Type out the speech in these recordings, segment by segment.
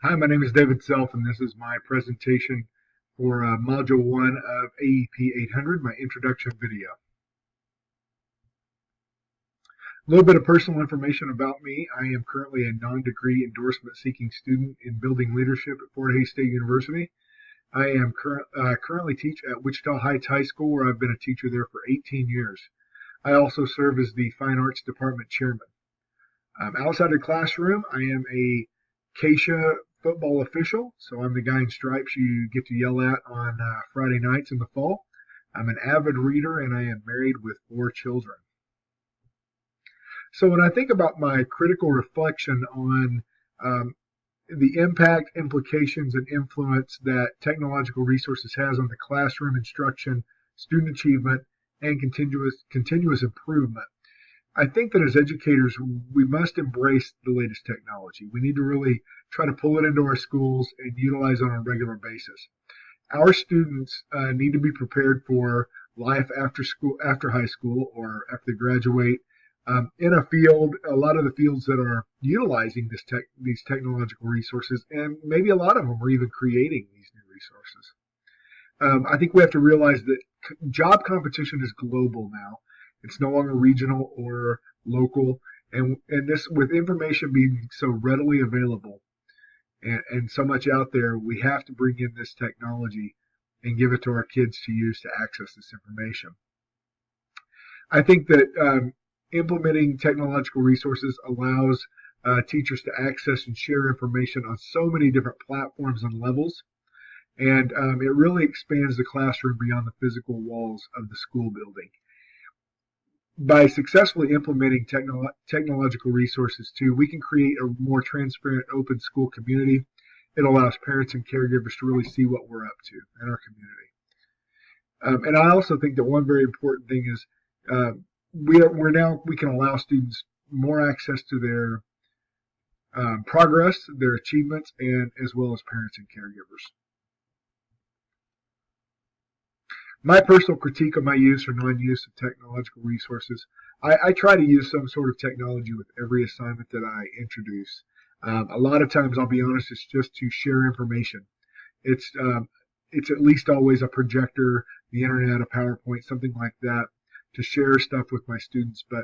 Hi, my name is David Self, and this is my presentation for Module 1 of AEP 800, my introduction video. A little bit of personal information about me. I am currently a non-degree endorsement-seeking student in building leadership at Fort Hays State University. I am currently teach at Wichita Heights High School, where I've been a teacher there for 18 years. I also serve as the Fine Arts Department Chairman. Outside the classroom, I am a Keisha football official, so I'm the guy in stripes you get to yell at on Friday nights in the fall. I'm an avid reader, and I am married with 4 children. So when I think about my critical reflection on the impact, implications, and influence that technological resources has on the classroom instruction, student achievement, and continuous improvement, I think that as educators, we must embrace the latest technology. We need to really try to pull it into our schools and utilize it on a regular basis. Our students need to be prepared for life after school, after high school, or after they graduate, in a field, a lot of the fields that are utilizing these technological resources, and maybe a lot of them are even creating these new resources. I think we have to realize that job competition is global now. It's no longer regional or local, and this, with information being so readily available and so much out there, we have to bring in this technology and give it to our kids to use to access this information. I think that implementing technological resources allows teachers to access and share information on so many different platforms and levels, and it really expands the classroom beyond the physical walls of the school building. By successfully implementing technological resources too, we can create a more transparent, open school community. It allows parents and caregivers to really see what we're up to in our community. And I also think that one very important thing is we can allow students more access to their progress, their achievements, and as well as parents and caregivers. My personal critique of my use or non-use of technological resources, I try to use some sort of technology with every assignment that I introduce. A lot of times, I'll be honest, it's just to share information. It's at least always a projector, the internet, a PowerPoint, something like that, to share stuff with my students. But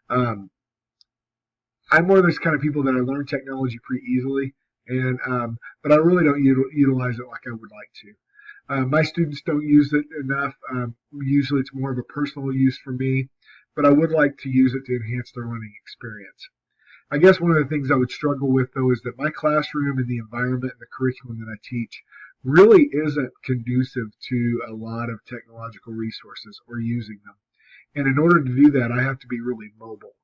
I'm one of those kind of people that I learn technology pretty easily, and but I really don't utilize it like I would like to. My students don't use it enough. Usually it's more of a personal use for me, but I would like to use it to enhance their learning experience. I guess one of the things I would struggle with, though, is that my classroom and the environment and the curriculum that I teach really isn't conducive to a lot of technological resources or using them. And in order to do that, I have to be really mobile.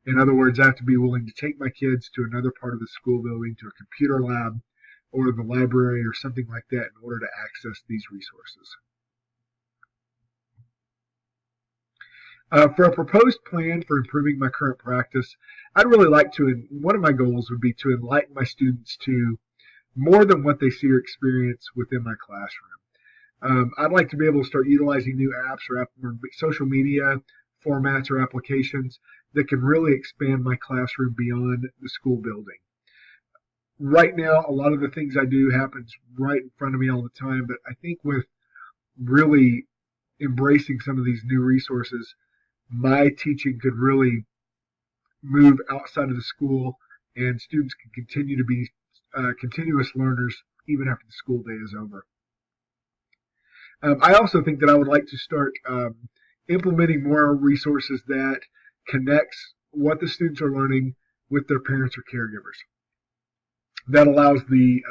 In other words, I have to be willing to take my kids to another part of the school building, to a computer lab, or the library or something like that in order to access these resources. For a proposed plan for improving my current practice, I'd really like to, one of my goals would be to enlighten my students to more than what they see or experience within my classroom. I'd like to be able to start utilizing new apps or social media formats or applications that can really expand my classroom beyond the school building. Right now, a lot of the things I do happens right in front of me all the time, but I think with really embracing some of these new resources, my teaching could really move outside of the school, and students can continue to be continuous learners even after the school day is over. I also think that I would like to start implementing more resources that connects what the students are learning with their parents or caregivers. That allows the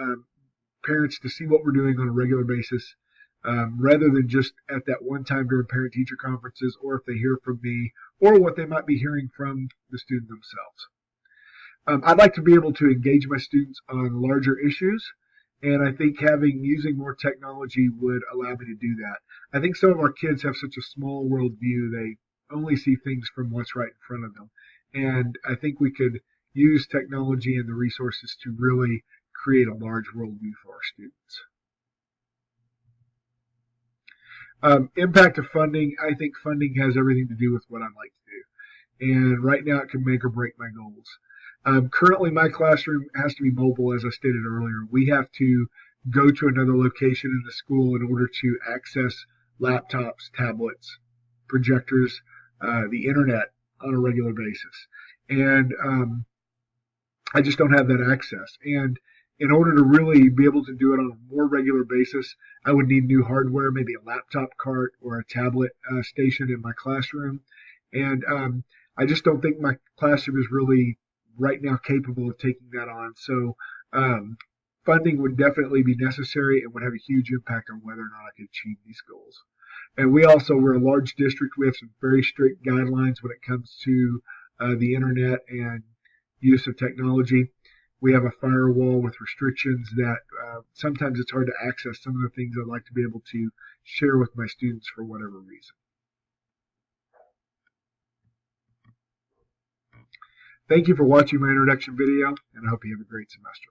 parents to see what we're doing on a regular basis, rather than just at that one time during parent-teacher conferences, or if they hear from me, or what they might be hearing from the student themselves. I'd like to be able to engage my students on larger issues, and I think using more technology would allow me to do that. I think some of our kids have such a small world view; they only see things from what's right in front of them, and I think we could use technology and the resources to really create a large worldview for our students. Impact of funding. I think funding has everything to do with what I'd like to do. And right now it can make or break my goals. Currently, my classroom has to be mobile, as I stated earlier. We have to go to another location in the school in order to access laptops, tablets, projectors, the internet on a regular basis. And I just don't have that access. And in order to really be able to do it on a more regular basis, I would need new hardware, maybe a laptop cart or a tablet station in my classroom. And I just don't think my classroom is really right now capable of taking that on. So funding would definitely be necessary and would have a huge impact on whether or not I could achieve these goals. And we're a large district. We have some very strict guidelines when it comes to the internet and use of technology. We have a firewall with restrictions that sometimes it's hard to access some of the things I'd like to be able to share with my students for whatever reason. Thank you for watching my introduction video, and I hope you have a great semester.